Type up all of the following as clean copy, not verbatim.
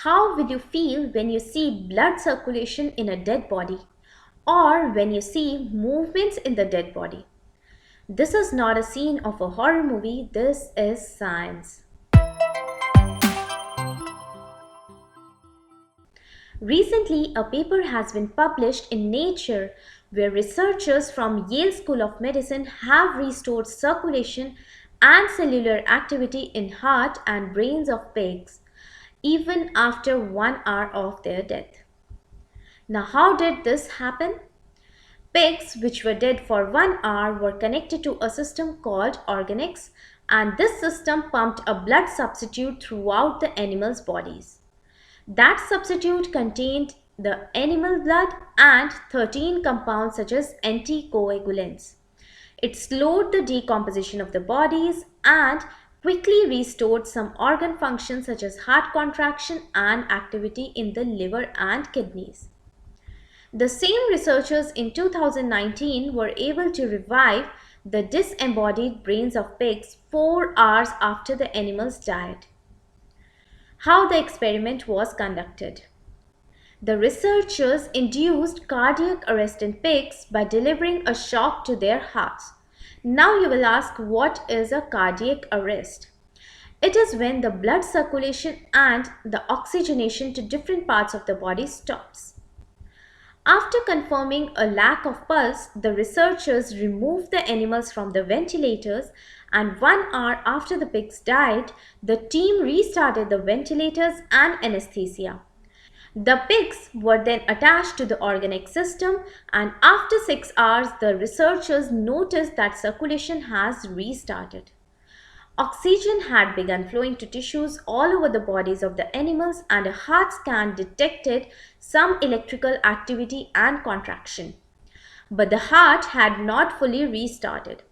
How will you feel when you see blood circulation in a dead body or when you see movements in the dead body? This is not a scene of a horror movie, this is science. Recently, a paper has been published in Nature where researchers from Yale School of Medicine have restored circulation and cellular activity in heart and brains of pigs even after 1 hour of their death. Now, how did this happen? Pigs, which were dead for 1 hour, were connected to a system called OrganEx, and this system pumped a blood substitute throughout the animals' bodies. That substitute contained the animal blood and 13 compounds such as anticoagulants. It slowed the decomposition of the bodies and quickly restored some organ functions such as heart contraction and activity in the liver and kidneys. The same researchers in 2019 were able to revive the disembodied brains of pigs 4 hours after the animals died. How the experiment was conducted. The researchers induced cardiac arrest in pigs by delivering a shock to their hearts. Now you will ask, what is a cardiac arrest? It is when the blood circulation and the oxygenation to different parts of the body stops. After confirming a lack of pulse, the researchers removed the animals from the ventilators, and 1 hour after the pigs died, the team restarted the ventilators and anesthesia. The pigs were then attached to the OrganEx system, and after 6 hours, the researchers noticed that circulation has restarted. Oxygen had begun flowing to tissues all over the bodies of the animals, and a heart scan detected some electrical activity and contraction. But the heart had not fully restarted.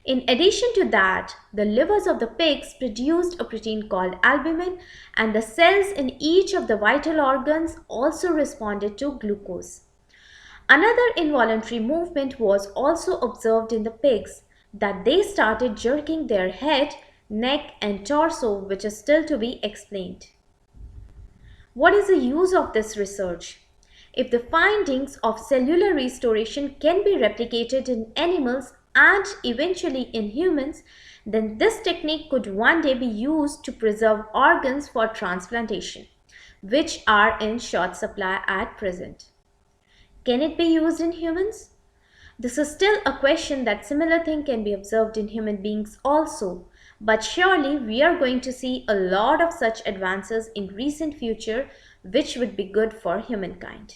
In addition to that, the livers of the pigs produced a protein called albumin, and the cells in each of the vital organs also responded to glucose. Another involuntary movement was also observed in the pigs, that they started jerking their head, neck, and torso, which is still to be explained. What is the use of this research? If the findings of cellular restoration can be replicated in animals and eventually in humans, then this technique could one day be used to preserve organs for transplantation, which are in short supply at present. Can it be used in humans? This is still a question. That similar thing can be observed in human beings also, but surely we are going to see a lot of such advances in recent future which would be good for humankind.